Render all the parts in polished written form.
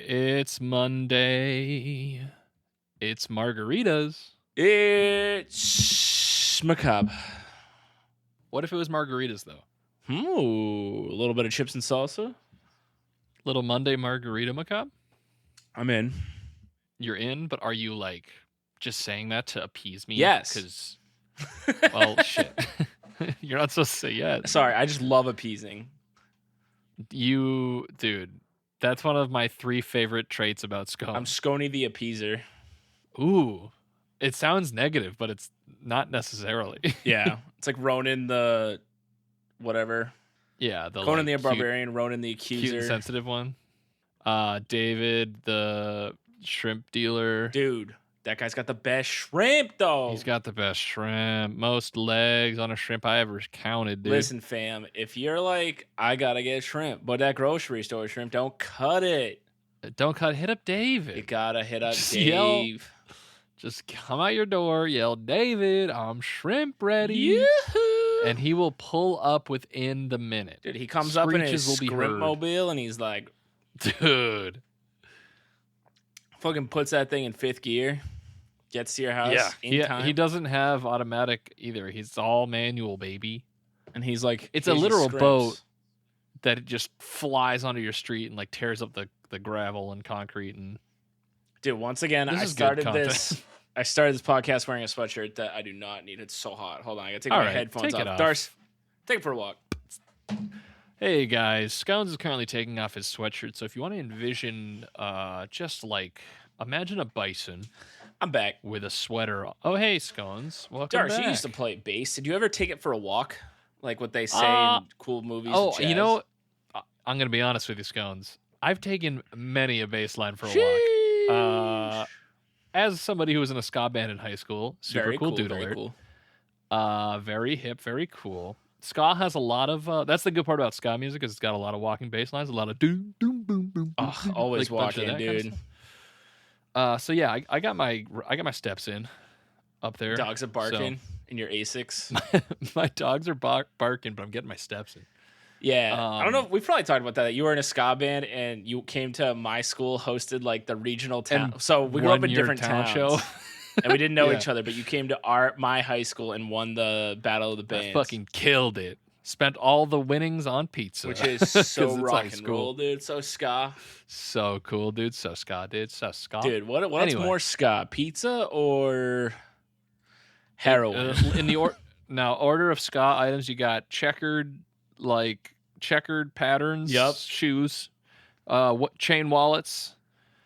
It's Monday. It's margaritas. It's macabre. What if it was margaritas, though? Ooh, a little bit of chips and salsa. Little Monday margarita macabre? I'm in. You're in, but are you like just saying that to appease me? Yes. Because, well, shit. You're not supposed to say yes. Sorry, I just love appeasing. Dude, that's one of my 3 favorite traits about scone. I'm Scony the appeaser. Ooh, it sounds negative, but it's not necessarily. Yeah, it's like Ronan the whatever. Yeah, the Conan like, the Barbarian, Ronan the cute accuser. and sensitive one. David the shrimp dealer. Dude, that guy's got the best shrimp, though. He's got the best shrimp. Most legs on a shrimp I ever counted, dude. Listen, fam, if you're like, I gotta get shrimp, but that grocery store shrimp, don't cut it. Don't cut. Hit up David. You gotta hit up Just Dave. Just come out your door, yell, David, I'm shrimp ready. Yoo-hoo! And he will pull up within the minute. Dude, he comes up in his Screeches will be heard. Scrimp mobile and he's like, Dude. fucking puts that thing in 5th gear, gets to your house in time. He doesn't have automatic either. He's all manual, baby. And he's like, It's a "Here's your literal Scrimps." boat that it just flies onto your street and like tears up the gravel and concrete. And Dude, once again, This I is good started content. this podcast wearing a sweatshirt that I do not need. It's so hot. Hold on, I gotta take All my right, headphones take it off. off. Darce, take it for a walk. Hey guys, Scones is currently taking off his sweatshirt. So if you want to envision, just like imagine a bison I'm back. with a sweater. Oh hey Scones, welcome Darce, back. you used to play bass. Did you ever take it for a walk? Like what they say in cool movies? Oh, and you jazz? know, I'm gonna be honest with you, Scones. I've taken many a bass line for a walk. Sheesh. As somebody who was in a ska band in high school, super Very cool, cool, dude very alert. cool. Very hip, very cool. Ska has a lot of. That's the good part about ska music is it's got a lot of walking bass lines, a lot of doom, doom, boom, boom. Oh, boom, always like a bunch of walking, that kind of dude. stuff. So yeah, I got my steps in up there. Dogs are barking in your Asics. My dogs are barking, but I'm getting my steps in. Yeah, I don't know. We probably talked about that. You were in a ska band and you came to my school, hosted like the regional town. So we grew up in One-year different talent towns, and we didn't know Yeah. each other. But you came to my high school and won the Battle of the Bands, I fucking killed it. Spent all the winnings on pizza, which is so 'Cause it's rock high and school. roll, dude. So ska, So cool, dude. So ska, dude. So ska. dude. What's Anyway. more ska, pizza or heroin? In the order of ska items, you got checkered patterns. Yup. Shoes. What chain wallets?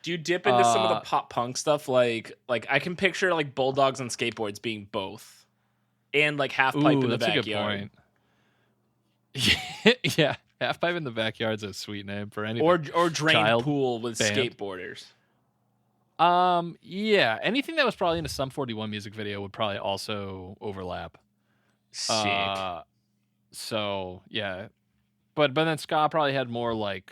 Do you dip into some of the uh, pop punk stuff? Like I can picture like bulldogs on skateboards being both, and like half pipe in the that's backyard. a good point. Yeah, half pipe in the backyard's a sweet name for anything. Or drained Child pool with band. skateboarders. Yeah, anything that was probably in a Sum 41 music video would probably also overlap. Sick. So yeah, but then ska probably had more like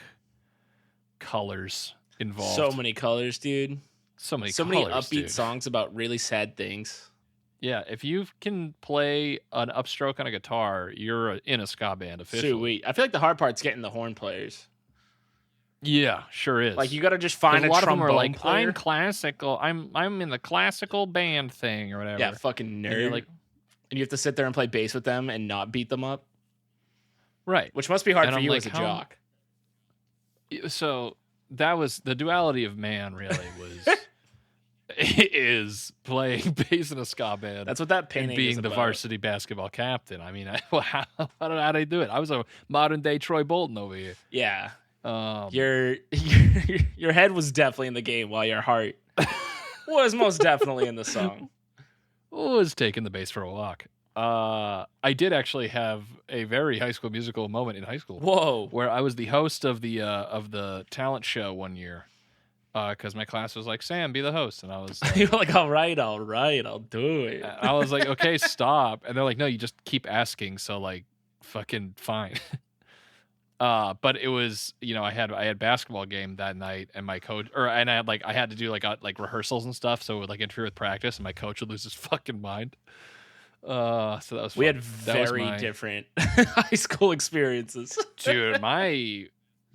colors involved. So many colors, dude. so many Upbeat dude. songs about really sad things. Yeah, if you can play an upstroke on a guitar, you're in a ska band officially. Sweet. I feel like the hard part's getting the horn players. Yeah, sure is. Like you got to just find a a lot of them trombone are like, player. I'm classical. I'm in the classical band thing or whatever. Yeah, fucking And nerd. you're like, And you have to sit there and play bass with them and not beat them up, right. which must be hard And for I'm you like, as a how- jock. So that was the duality of man. Really was is playing bass in a ska band. That's what that and painting being is the about. varsity basketball captain. I mean, how did I do it? I was a modern day Troy Bolton over here. Yeah. Um, Your head was definitely in the game while your heart was most definitely in the song. was taking the bass for a walk. I did actually have a very High School Musical moment in high school Whoa. where I was the host of the talent show one year. Because my class was like, Sam, be the host, and I was You're like, all right, I'll do it. I was like, okay, stop. And they're like, no, you just keep asking. So like, fucking fine. But it was, I had basketball game that night, and my coach, and I had to do like rehearsals and stuff, so it would like interfere with practice, and my coach would lose his fucking mind. So that was fun. We had That was very my- different high school experiences. dude. My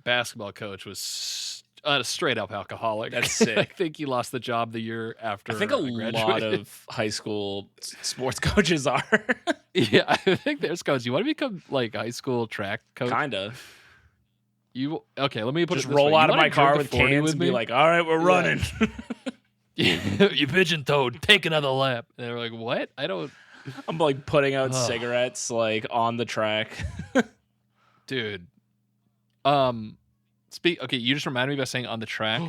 basketball coach was straight up alcoholic. That's sick. I think he lost the job the year after. I think a lot of high school sports coaches are. Yeah, I think there's coaches. You want to become like high school track coach? Kinda. You okay? Let me put Just it this roll way. out You of wanna my car drink a with 40 cans and be me? like, "All right, we're running." You pigeon toed, take another lap. And they're like, what? I don't. I'm like putting out cigarettes like on the track. Dude. Okay, you just reminded me by saying on the track.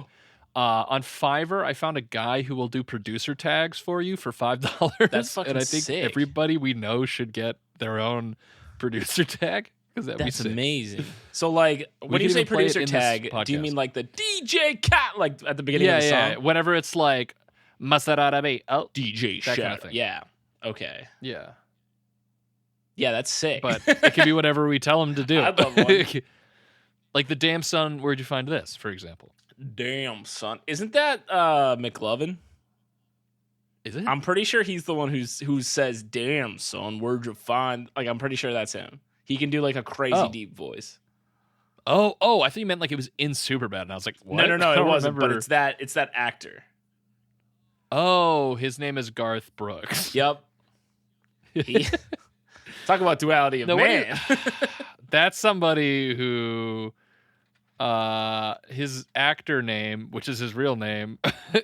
On Fiverr, I found a guy who will do producer tags for you for $5. That's fucking and I think sick. everybody we know should get their own producer tag because That's amazing. So like when you can say even play it producer in this tag, do you podcast. mean like the DJ cat like at the beginning of the song? Yeah. Whenever it's like Maserati, DJ that Shadow. kind of thing. Yeah. Okay. Yeah. Yeah, that's sick. But it can be whatever we tell him to do. I'd love one. Like the damn son, where'd you find this, for example? Damn, son. Isn't that McLovin? Is it? I'm pretty sure he's the one who says, "Damn, son, where'd you find?" Like I'm pretty sure that's him. He can do like a crazy deep voice. Oh, I thought you meant like it was in Superbad, and I was like, what? No, I it don't wasn't. remember. But it's that actor. Oh, his name is Garth Brooks. Yep. Talk about duality of man. That's somebody who, his actor name, which is his real name,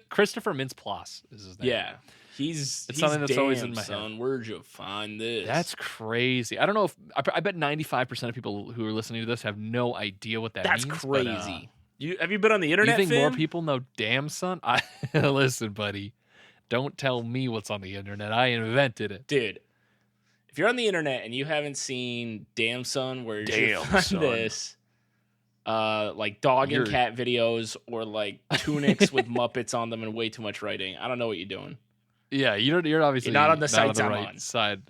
Christopher Mintz-Plasse is his name. Yeah. He's something that's always in my son, head. Where'd you find this? That's crazy. I don't know if I bet 95% of people who are listening to this have no idea what that That's means. crazy. Have you been on the You internet? think fam? more people know "damn son"? Listen, buddy, don't tell me what's on the internet. I invented it, dude. If you're on the internet and you haven't seen "Damn Son," where'd you Damn, find son. this? Like dog and cat videos or like tunics with Muppets on them and way too much writing. I don't know what you're doing. Yeah, you're obviously You're not on the sites I'm right on. side.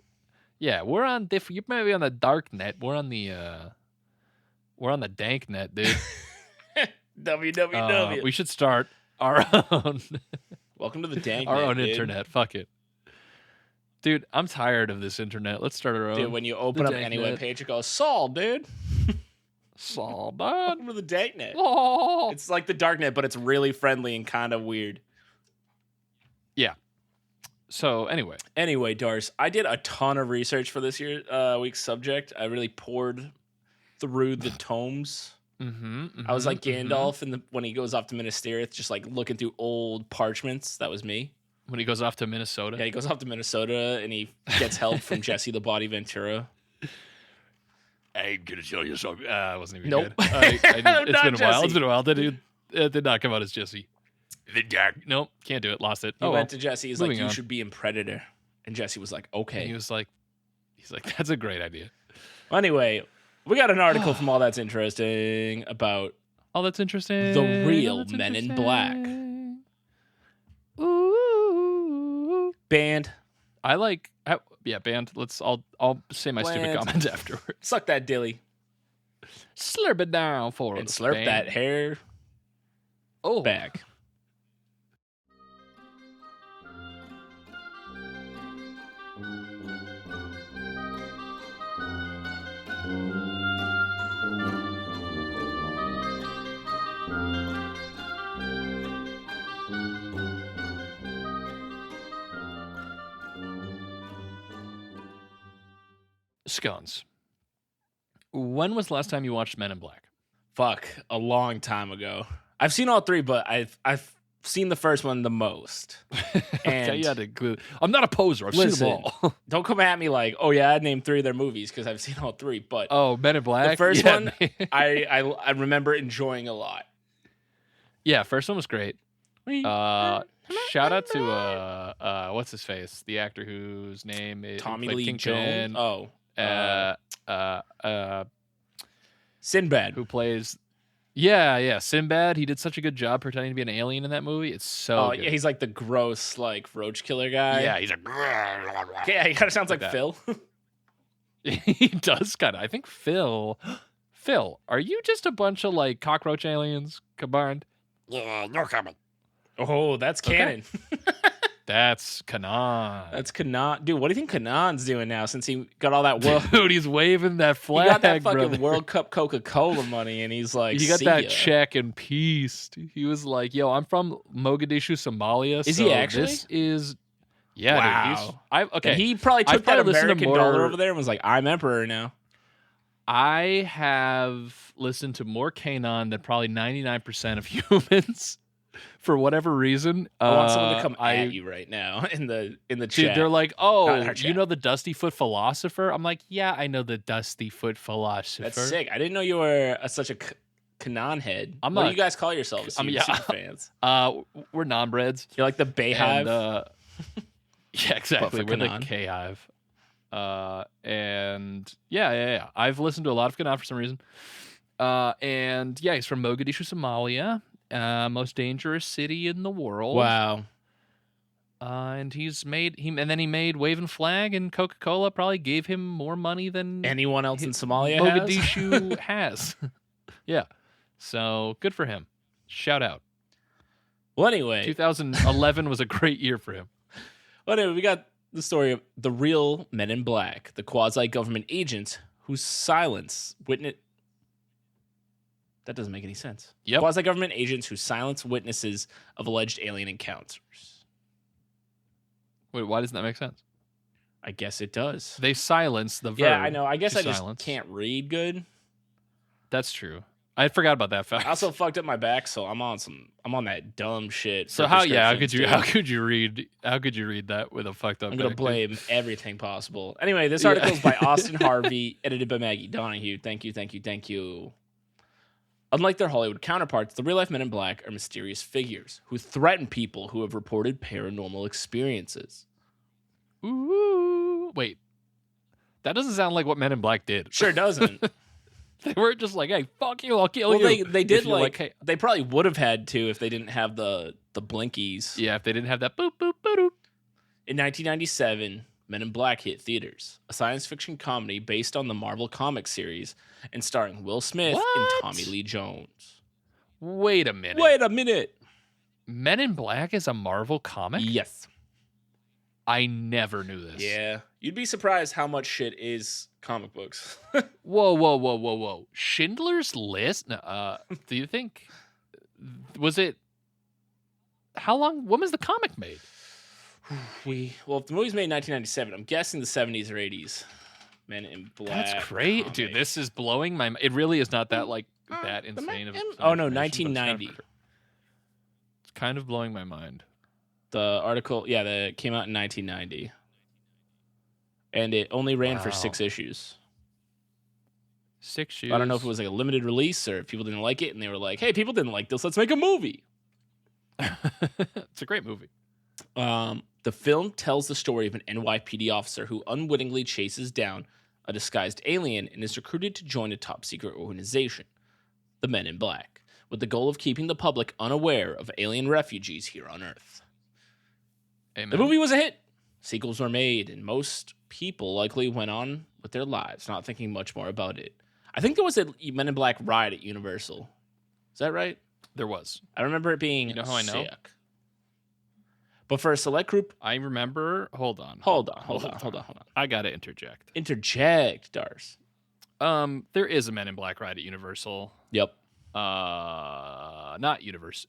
Yeah, we're on you might be on the dark net. We're on the dank net, dude. www. We should start our own Welcome to the dank our net, own dude. internet. Fuck it. Dude, I'm tired of this internet. Let's start our own. Dude, when you open The up dank any net. web page, it goes, Saul, dude. Saul, dude. Welcome to the dank net. Oh. It's like the dark net, but it's really friendly and kind of weird. Yeah. So Anyway, Dars, I did a ton of research for this week's subject. I really poured through the tomes. I was like Gandalf when he goes off to Minas Tirith, just like looking through old parchments. That was me. When he goes off to Minnesota. Yeah, he goes off to Minnesota and he gets help from Jesse the Body Ventura. I'm gonna show you something. It wasn't even Nope. good. It's Not been a while. Jesse. It's been a while. It did not come out as Jesse. Nope, can't do it. Lost it. He went to Jesse. He's like, Moving you on. should be in Predator. And Jesse was like, okay. And he's like, that's a great idea. Well, anyway, we got an article from All That's Interesting about Oh, that's interesting. The real That's Men in Black. interesting. Ooh. band. I like. Band. I'll say my stupid Bland. comment afterwards. Suck that dilly Slurp it down for and us, slurp band. that hair Oh, back. Scones. When was the last time you watched Men in Black? Fuck, a long time ago. I've seen all three, but I've seen the first one the most. And Okay, you had to include. I'm not a poser. I've seen listen, them all. don't come at me like, oh yeah, I'd name three of their movies because I've seen all three. But Oh, Men in Black. the first Yeah, one, I remember enjoying a lot. yeah, first one was great. Shout out to what's his face, the actor whose name is Tommy played Lee Kingpin, Jones. Oh, who Sinbad. plays. Yeah, Sinbad. He did such a good job pretending to be an alien in that movie. It's so. Oh good. yeah, he's like the gross like roach killer guy. Yeah, he's like. Yeah, he kind of sounds like that. Phil. He does kind of. I think Phil, are you just a bunch of like cockroach aliens combined? Yeah, you're coming. Oh, that's Okay. canon. That's Kanan. That's Kanan. Dude, what do you think Kanan's doing now since he got all that world? Dude, he's waving that flag. He got that fucking brother. World Cup Coca-Cola money, and he's like, he got "See that ya." check and peace. He was like, "Yo, I'm from Mogadishu, Somalia." Is so he actually? This is, yeah. Wow. Dude, okay. And he probably took that probably listened to American dollar over there and was like, "I'm emperor now." I have listened to more Kanan than probably 99% of humans. For whatever reason, I want someone to come at you right now in the dude, chat. they're like, Not in "Oh, our you chat. know the Dusty Foot philosopher?" I'm like, "Yeah, I know the Dusty Foot philosopher." That's sick. I didn't know you were such a Kanan head. I'm what not- do you guys call yourselves? You yeah. super fans. We're non-breds. You're like the Bayhive. And, yeah, exactly. for We're the Kanan. K-Hive. And yeah. I've listened to a lot of Kanan for some reason. And yeah, he's from Mogadishu, Somalia, most dangerous city in the world. Wow. And he made Waving Flag, and Coca-Cola probably gave him more money than Anyone else in Somalia has? Mogadishu has. Yeah. So good for him. Shout out. Well, anyway. 2011 was a great year for him. Well, anyway, we got the story of the real Men in Black, the quasi-government agents whose silence witness. That doesn't make any sense. Yep. Quasi-government agents who silence witnesses of alleged alien encounters. Wait, why doesn't that make sense? I guess it does. They silence the verb. Yeah, I know. I guess to I just silence. can't read good. That's true. I forgot about that fact. I also fucked up my back, so I'm on that dumb shit. So for how prescriptions, could you dude. how could you read that with a fucked up? I'm gonna back, dude? blame everything possible. Anyway, this Yeah. article is by Austin Harvey, edited by Maggie Donahue. Thank you. Unlike their Hollywood counterparts, the real-life Men in Black are mysterious figures who threaten people who have reported paranormal experiences. Ooh, wait, that doesn't sound like what Men in Black did. Sure doesn't. They weren't just like, "Hey, fuck you, I'll kill Well, you." they did If you're like "Hey." they probably would have had to if they didn't have the blinkies. Yeah, if they didn't have that boop boop boop. In 1997, Men in Black hit theaters, a science fiction comedy based on the Marvel Comics series and starring Will Smith and What? Tommy Lee Jones. Wait a minute. Wait a minute. Men in Black is a Marvel comic? Yes. I never knew this. Yeah. You'd be surprised how much shit is comic books. Whoa. Schindler's List? No, do you think was it when was the comic made? Well, if the movie's made in 1997, I'm guessing the 70s or 80s. Men in Black. That's great. comic. Dude, this is blowing my mind. It really is not that that insane of Oh no, information, but 1990. It's kind of blowing my mind. The article, yeah, that came out in 1990. And it only ran for Wow. 6 issues. 6 years. I don't know if it was like a limited release or if people didn't like it and they were like, hey, people didn't like this, let's make a movie. It's a great movie. The film tells the story of an NYPD officer who unwittingly chases down a disguised alien and is recruited to join a top secret organization, the Men in Black, with the goal of keeping the public unaware of alien refugees here on Earth. Amen. The movie was a hit. Sequels were made, and most people likely went on with their lives, not thinking much more about it. I think there was a Men in Black ride at Universal. Is that right? There was. I remember it being You know how I know? sick. But for a select group, I remember. Hold on. hold on. I gotta interject. Interject, Dars. There is a Men in Black ride at Universal. Yep. Not Universal.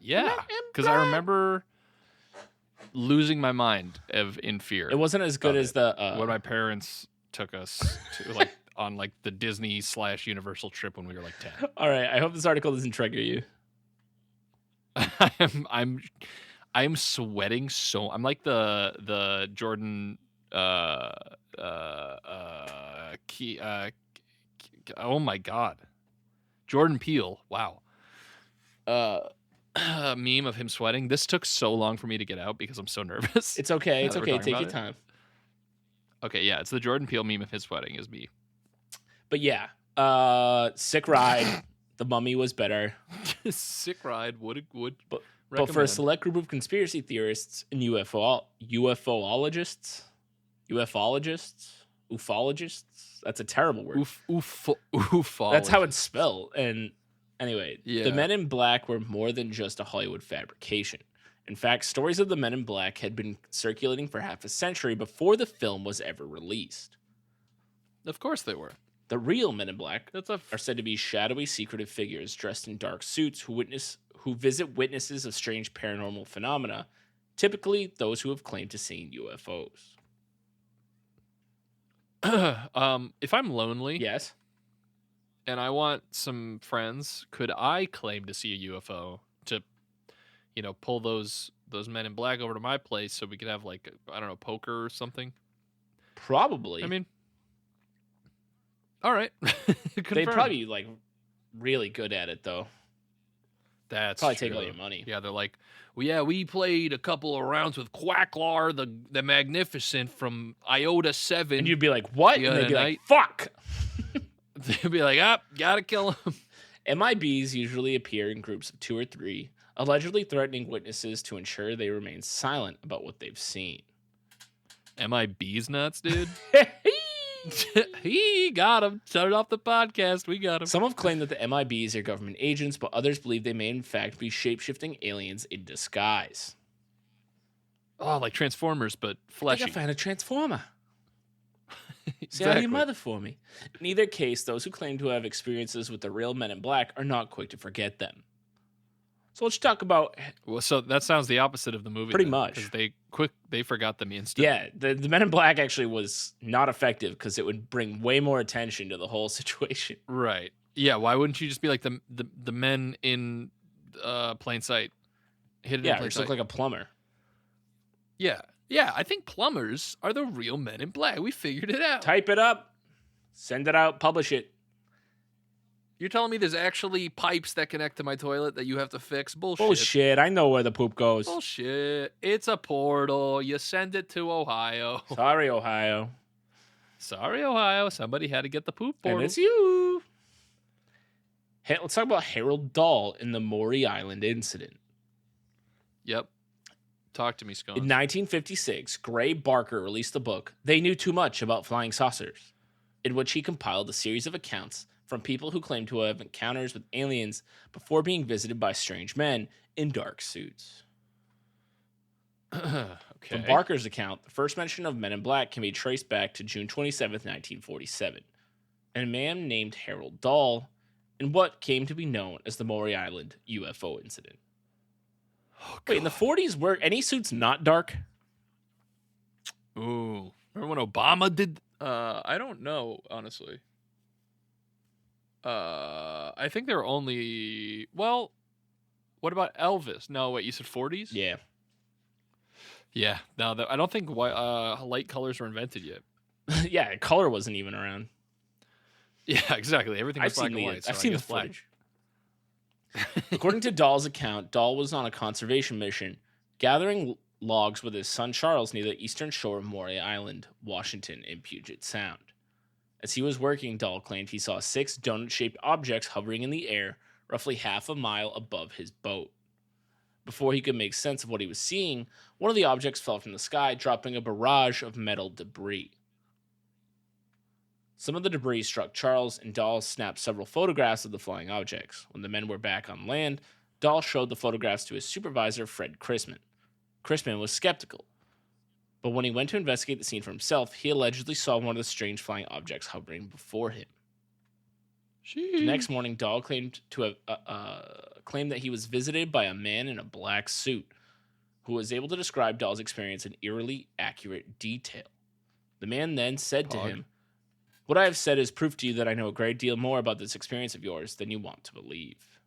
Yeah, because I remember losing my mind in fear. It wasn't as good of as it. the When my parents took us to on the Disney / Universal trip when we were 10. All right, I hope this article doesn't trigger you. I'm sweating so. I'm like the Jordan oh my god, Jordan Peele. Wow. Meme of him sweating. This took so long for me to get out because I'm so nervous. It's okay. Now It's that we're okay. talking Take about your it. time. Okay, yeah, it's the Jordan Peele meme of his sweating is me. But yeah, sick ride. The Mummy was better. Sick ride. Would But for a recommend. select group of conspiracy theorists and ufologists, that's a terrible word. Ufology. That's how it's spelled. And anyway, Yeah. the Men in Black were more than just a Hollywood fabrication. In fact, stories of the Men in Black had been circulating for half a century before the film was ever released. Of course they were. The real Men in Black That's are said to be shadowy, secretive figures dressed in dark suits who visit witnesses of strange paranormal phenomena, typically those who have claimed to see UFOs. If I'm lonely, Yes. and I want some friends, could I claim to see a UFO to, pull those Men in Black over to my place so we could have like, I don't know, poker or something? Probably. I mean, all right. they'd probably be like really good at it though. That's probably true. take all your money. Yeah, they're like, well, yeah, we played a couple of rounds with Quacklar, the Magnificent from Iota 7. And you'd be like, what? The And they'd other be night. like, fuck. They'd be like, gotta kill him. MIBs usually appear in groups of 2 or 3, allegedly threatening witnesses to ensure they remain silent about what they've seen. MIB's nuts, dude. He got him. Shut it off the podcast. We got him. Some have claimed that the MIBs are government agents, but others believe they may in fact be shape-shifting aliens in disguise. Oh, like Transformers, but fleshy. I found a Transformer. Exactly. Say hi to your mother for me. In either case, those who claim to have experiences with the real Men in Black are not quick to forget them. So let's talk about... Well, so that sounds the opposite of the movie. Pretty much. Because they forgot them instantly. Yeah, the Men in Black actually was not effective because it would bring way more attention to the whole situation. Right. Yeah, why wouldn't you just be like the men in plain sight? Hidden in Yeah, plain just sight. look like a plumber. Yeah. Yeah, I think plumbers are the real Men in Black. We figured it out. Type it up, send it out, publish it. You're telling me there's actually pipes that connect to my toilet that you have to fix? Bullshit. Bullshit, I know where the poop goes. Bullshit. It's a portal. You send it to Ohio. Sorry, Ohio. Sorry, Ohio. Somebody had to get the poop portal. And it's you. Hey, let's talk about Harold Dahl in the Maury Island incident. Yep. Talk to me, Scones. In 1956, Gray Barker released the book, They Knew Too Much About Flying Saucers, in which he compiled a series of accounts from people who claimed to have encounters with aliens before being visited by strange men in dark suits. Okay. From Barker's account, the first mention of Men in Black can be traced back to June 27th, 1947, and a man named Harold Dahl in what came to be known as the Maury Island UFO incident. Oh, Wait, in the 40s, were any suits not dark? Ooh. Remember when Obama did? I don't know, honestly. I think there were only... Well, what about Elvis? No, wait, you said 40s? Yeah. Yeah. No, I don't think light colors were invented yet. Yeah, color wasn't even around. Yeah, exactly. Everything was black and white. I've so seen I the guess black. footage. According to Dahl's account, Dahl was on a conservation mission, gathering logs with his son Charles near the eastern shore of Maury Island, Washington, in Puget Sound. As he was working, Dahl claimed he saw 6 donut-shaped objects hovering in the air, roughly half a mile above his boat. Before he could make sense of what he was seeing, one of the objects fell from the sky, dropping a barrage of metal debris. Some of the debris struck Charles, and Dahl snapped several photographs of the flying objects. When the men were back on land, Dahl showed the photographs to his supervisor, Fred Chrisman. Chrisman was skeptical, but when he went to investigate the scene for himself, he allegedly saw one of the strange flying objects hovering before him. The next morning, Dahl claimed to have claimed that he was visited by a man in a black suit who was able to describe Dahl's experience in eerily accurate detail. The man then said to him, "What I have said is proof to you that I know a great deal more about this experience of yours than you want to believe."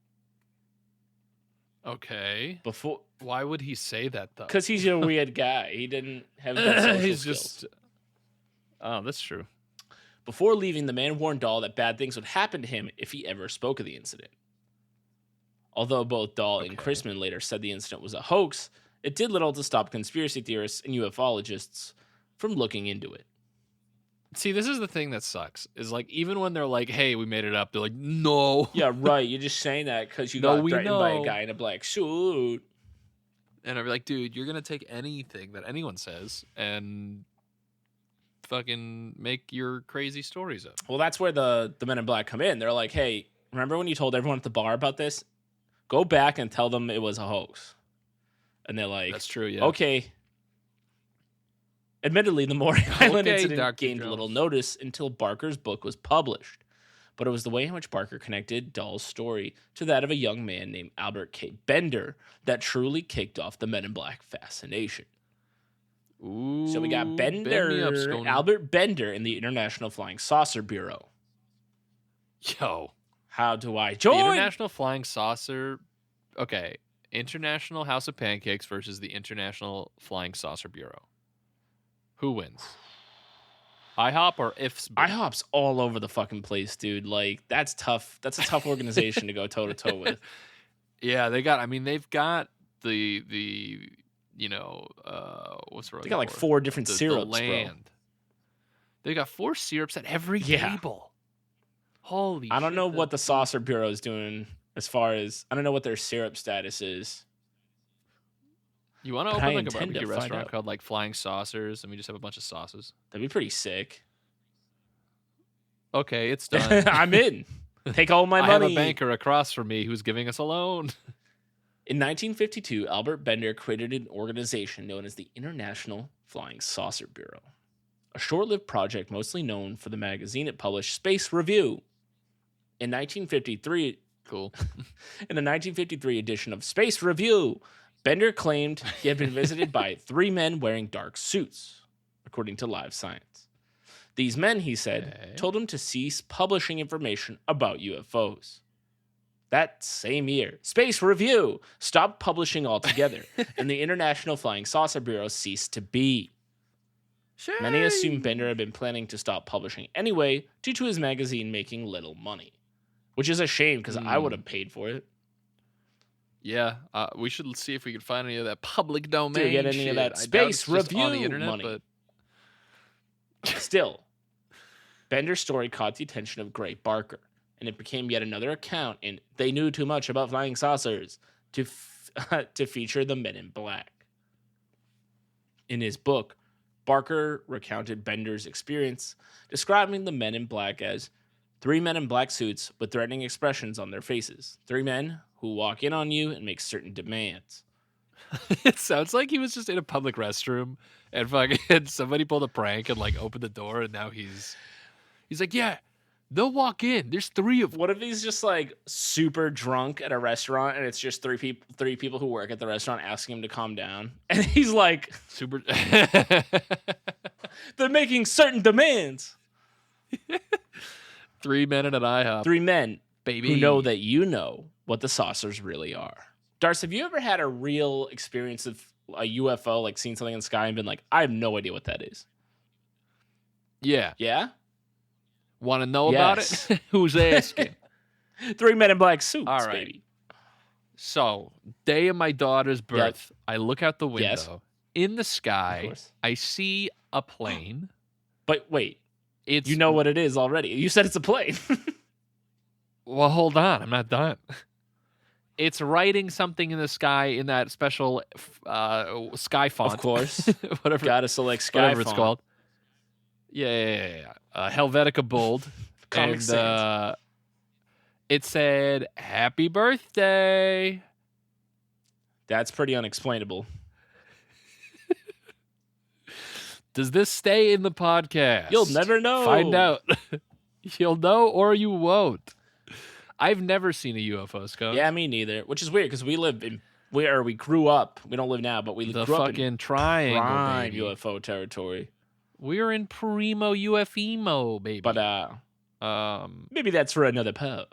Okay. Before, Why would he say that, though? because he's a weird guy. He didn't have good social He's skills. just... Oh, that's true. Before leaving, the man warned Dahl that bad things would happen to him if he ever spoke of the incident. Although both Dahl and Chrisman later said the incident was a hoax, it did little to stop conspiracy theorists and ufologists from looking into it. See, this is the thing that sucks. Is like, even when they're like, hey, we made it up, they're like, no. Yeah, right. You're just saying that because you No, got we threatened by a know. guy in a black suit. And I'd be like, dude, you're going to take anything that anyone says and fucking make your crazy stories up. Well, that's where the Men in Black come in. They're like, hey, remember when you told everyone at the bar about this? Go back and tell them it was a hoax. And they're like, that's true, yeah. Okay. Admittedly, the Maury Island incident Dr. gained Jones. little notice until Barker's book was published. But it was the way in which Barker connected Dahl's story to that of a young man named Albert K. Bender that truly kicked off the Men in Black fascination. Ooh, So we got bend me up, Bender, Sconey. Albert Bender in the International Flying Saucer Bureau. Yo. How do I The join? International Flying Saucer. Okay. International House of Pancakes versus the International Flying Saucer Bureau. Who wins? IHOP or IFS? IHOP's all over the fucking place, dude. Like, that's tough. That's a tough organization to go toe to toe with. Yeah, they've got the what's the They got like 4 different syrups, bro. They got 4 syrups at every table. Holy I don't shit, know what the Saucer Bureau is doing as far as I don't know what their syrup status is. You want to But I open like a intend to barbecue find restaurant out. called like Flying Saucers and we just have a bunch of sauces? That'd be pretty sick. Okay, it's done. I'm in. Take all my I money. have a banker across from me who's giving us a loan. In 1952, Albert Bender created an organization known as the International Flying Saucer Bureau, a short-lived project mostly known for the magazine it published, Space Review. In 1953, Cool. in the 1953 edition of Space Review, Bender claimed he had been visited by 3 men wearing dark suits, according to Live Science. These men, he said, Okay. told him to cease publishing information about UFOs. That same year, Space Review stopped publishing altogether, and the International Flying Saucer Bureau ceased to be. Many assume Bender had been planning to stop publishing anyway, due to his magazine making little money. Which is a shame, because I would have paid for it. Yeah, we should see if we can find any of that public domain. Do you get any shit. of that I doubt Space it's just on the Review internet, money? but Still, Bender's story caught the attention of Gray Barker, and it became yet another account in They Knew Too Much About Flying Saucers to feature the Men in Black. In his book, Barker recounted Bender's experience, describing the Men in Black as 3 men in black suits with threatening expressions on their faces. 3 men who walk in on you and make certain demands. it sounds like he was just in a public restroom and fucking somebody pulled a prank and like opened the door and now he's like, yeah, they'll walk in. There's 3 of them. What if he's just like super drunk at a restaurant and it's just 3 people who work at the restaurant asking him to calm down? And he's like, Super. they're making certain demands. 3 men in an IHOP. 3 men Baby. who know that you know what the saucers really are. Darce, have you ever had a real experience of a UFO, like seeing something in the sky and been like, I have no idea what that is? Yeah. Yeah? Want to know Yes. about it? Who's asking? 3 men in black suits, All right. baby. So, day of my daughter's birth, I look out the window. Yes. In the Of sky, course. I see a plane. But wait, It's you know what it is already. You said it's a plane. Well, hold on. I'm not done. It's writing something in the sky in that special sky font. Of course. whatever Gotta select sky whatever font. it's called. Yeah. Helvetica bold. Comic and Sans. it said, "Happy birthday." That's pretty unexplainable. Does this stay in the podcast? You'll never know. Find out. You'll know or you won't. I've never seen a UFO, Scott. Yeah, me neither. Which is weird because we live in where we grew up. We don't live now, but we The grew up fucking in triangle, prime baby. UFO territory. We're in primo UFEmo, baby. But um, maybe that's for another pod.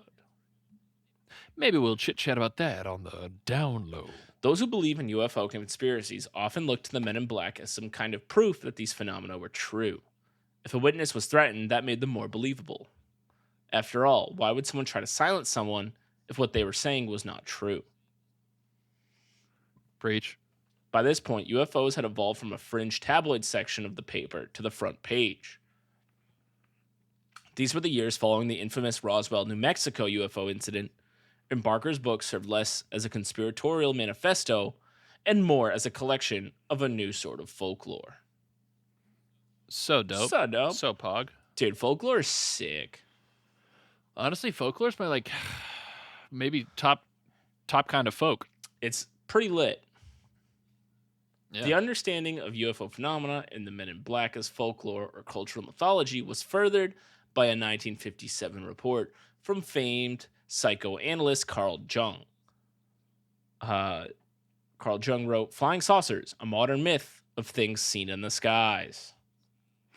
maybe we'll chit chat about that on the down low. Those who believe in UFO conspiracies often look to the Men in Black as some kind of proof that these phenomena were true. If a witness was threatened, that made them more believable. After all, why would someone try to silence someone if what they were saying was not true? Preach. By this point, UFOs had evolved from a fringe tabloid section of the paper to the front page. These were the years following the infamous Roswell, New Mexico UFO incident, and Barker's book served less as a conspiratorial manifesto and more as a collection of a new sort of folklore. So dope. So dope. So pog. Dude, folklore is sick. Honestly, folklore's my maybe top kind of folk. It's pretty lit. Yeah. The understanding of UFO phenomena and the Men in Black as folklore or cultural mythology was furthered by a 1957 report from famed psychoanalyst Carl Jung. Carl Jung wrote, "Flying saucers, a modern myth of things seen in the skies."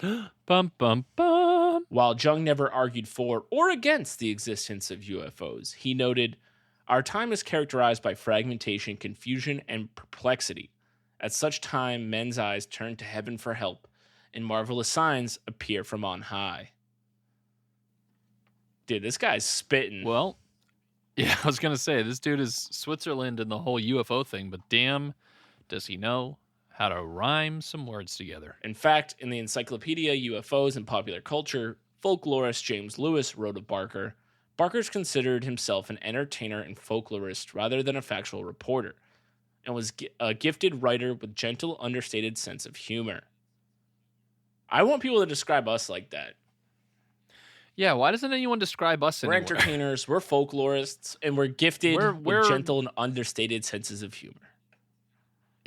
Bum, bum, bum. While Jung never argued for or against the existence of UFOs, he noted, "Our time is characterized by fragmentation, confusion, and perplexity. At such time, men's eyes turn to heaven for help, and marvelous signs appear from on high." Dude, this guy's spitting. Well, yeah, I was going to say, this dude is Switzerland in the whole UFO thing, but damn, does he know how to rhyme some words together. In fact, in the Encyclopedia UFOs and Popular Culture, folklorist James Lewis wrote of Barker, "Barker's considered himself an entertainer and folklorist rather than a factual reporter, and was a gifted writer with gentle, understated sense of humor." I want people to describe us like that. Yeah, why doesn't anyone describe us We're anymore? entertainers, we're folklorists, and we're gifted with gentle and understated senses of humor.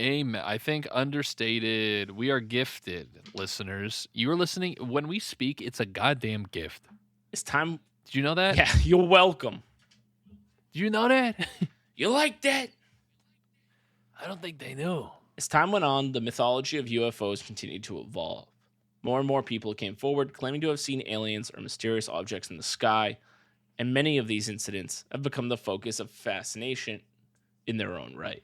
Amen. I think understated. We are gifted, listeners. You are listening. When we speak, it's a goddamn gift. It's time. Did you know that? Yeah, you're welcome. Did you know that? You like that? I don't think they knew. As time went on, the mythology of UFOs continued to evolve. More and more people came forward claiming to have seen aliens or mysterious objects in the sky, and many of these incidents have become the focus of fascination in their own right.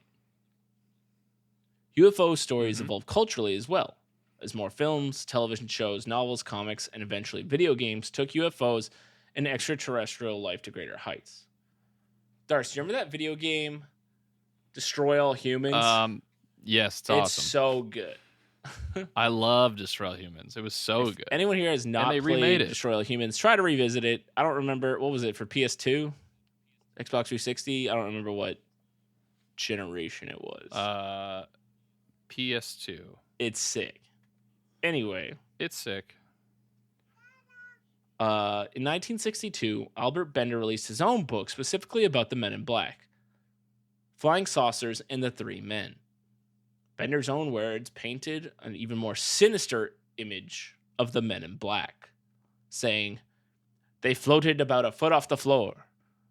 UFO stories evolved culturally as well, as more films, television shows, novels, comics, and eventually video games took UFOs and extraterrestrial life to greater heights. Darcy, you remember that video game, Destroy All Humans? Yes, it's It's awesome. so good. I love Destroy All Humans. It was so good. Anyone here has not they played remade it. Destroy All Humans, try to revisit it. I don't remember, what was it, for PS2? Xbox 360? I don't remember what generation it was. PS2. It's sick. Anyway, It's sick. in 1962, Albert Bender released his own book specifically about the Men in Black, Flying Saucers and the Three Men. Bender's own words painted an even more sinister image of the Men in Black, saying, "They floated about a foot off the floor.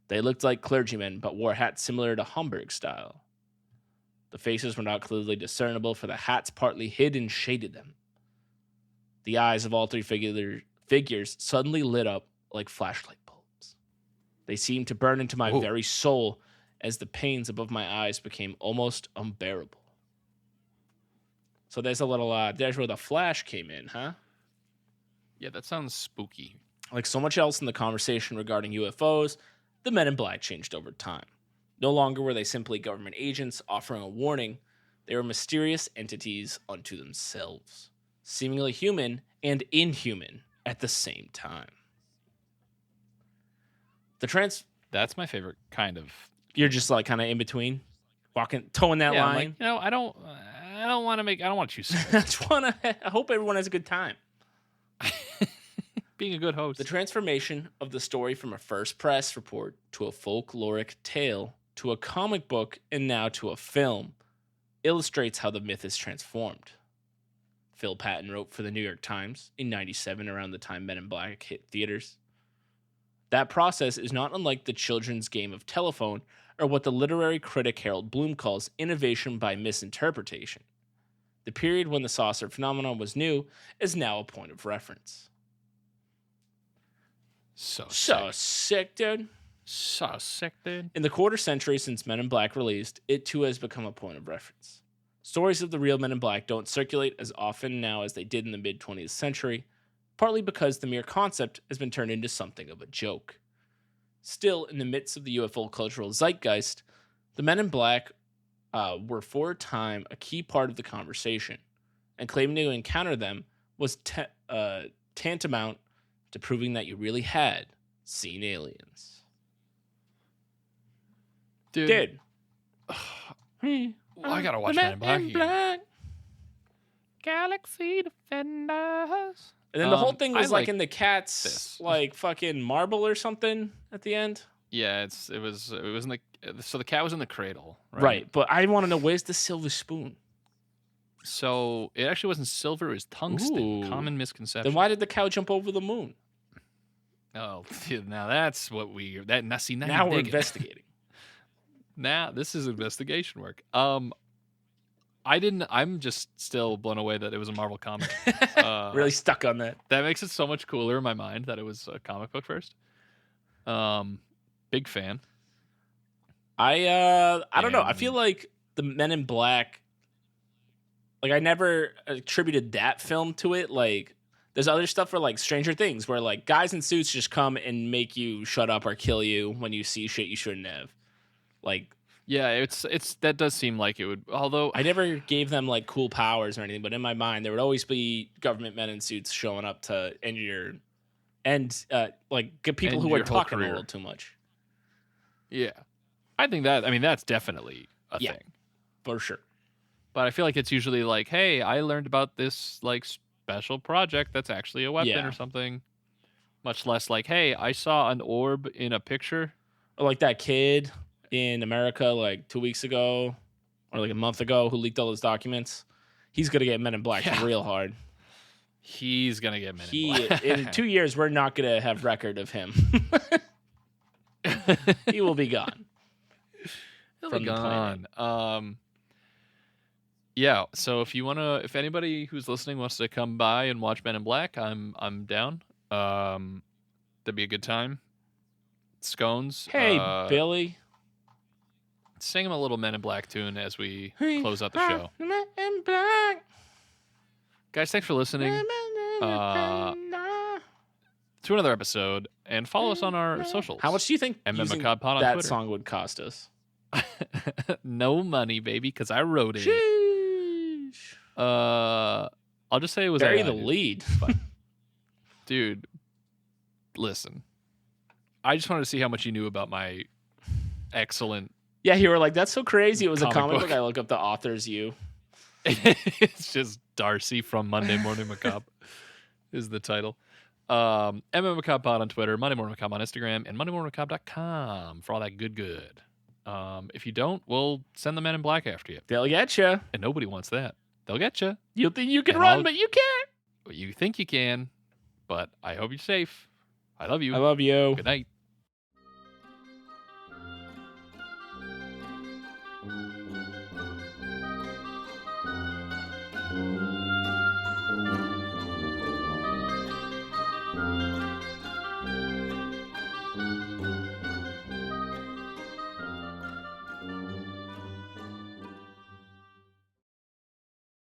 They looked like clergymen, but wore hats similar to Homburg style. The faces were not clearly discernible, for the hats partly hid and shaded them. The eyes of all three figures suddenly lit up like flashlight bulbs. They seemed to burn into my very soul as the pains above my eyes became almost unbearable." So there's a little, there's where the flash came in, huh? Yeah, that sounds spooky. Like so much else in the conversation regarding UFOs, the Men in Black changed over time. No longer were they simply government agents offering a warning. They were mysterious entities unto themselves, seemingly human and inhuman at the same time. That's my favorite kind of. You're just like kind of in between, towing that Yeah, I'm line. like, I don't want to choose I hope everyone has a good time. being a good host. The transformation of the story from a first press report to a folkloric tale to a comic book and now to a film illustrates how the myth is transformed. Phil Patton wrote for the New York Times in '97, around the time Men in Black hit theaters. That process is not unlike the children's game of telephone, or what the literary critic Harold Bloom calls innovation by misinterpretation. The period when the saucer phenomenon was new is now a point of reference. So sick, dude. So sick, dude. In the quarter century since Men in Black released, it too has become a point of reference. Stories of the real Men in Black don't circulate as often now as they did in the mid-20th century, partly because the mere concept has been turned into something of a joke. Still, in the midst of the UFO cultural zeitgeist, the Men in Black were for a time a key part of the conversation, and claiming to encounter them was tantamount to proving that you really had seen aliens. Dude. I gotta watch Men in Black again. Galaxy Defenders. And then the whole thing was like in the cat's like fucking marble or something at the end. Yeah, it was in the cat was in the cradle, right? Right, but I want to know, where's the silver spoon? So it actually wasn't silver; it was tungsten. Ooh. Common misconception. Then why did the cow jump over the moon? Oh, now that's what we that now see Now you're we're digging. investigating. Now this is investigation work. I'm just still blown away that it was a Marvel comic. Really stuck on that. That makes it so much cooler in my mind that it was a comic book first. Big fan. I don't know. I feel like the Men in Black, like I never attributed that film to it. Like there's other stuff for like Stranger Things where like guys in suits just come and make you shut up or kill you when you see shit you shouldn't have. Like yeah, it's that does seem like it would. Although I never gave them like cool powers or anything, but in my mind there would always be government men in suits showing up to end your like get people who are talking a little too much. Yeah, I think that's definitely a thing for sure. But I feel like it's usually like, hey, I learned about this like special project that's actually a weapon or something. Much less like, hey, I saw an orb in a picture. Or like that kid in America like 2 weeks ago or like a month ago who leaked all those documents. He's going to get Men in Black real hard. He's going to get Men in Black. In 2 years, we're not going to have record of him. He will be gone. He'll be gone. Yeah, so if anybody who's listening wants to come by and watch Men in Black, I'm down. That'd be a good time. Scones. Hey, Billy. Sing him a little Men in Black tune as we close out the show. Men in Black. Guys, thanks for listening to another episode, and follow us on our socials. How much do you think using that Twitter song would cost us? No money, baby, because I wrote it. Sheesh. I'll just say it was bury the lead. Dude, listen. I just wanted to see how much you knew about my excellent. Yeah, you were like, that's so crazy. It was a comic book. I look up the author's you. It's just Darcy from Monday Morning Macabre is the title. MMMacabre Pod on Twitter, Monday Morning Macabre on Instagram, and MondayMorningMacabre.com for all that good. If you don't, we'll send the Men in Black after you. They'll get you. And nobody wants that. They'll get you. You think you can run, but you can't. You think you can, but I hope you're safe. I love you. I love you. Good night.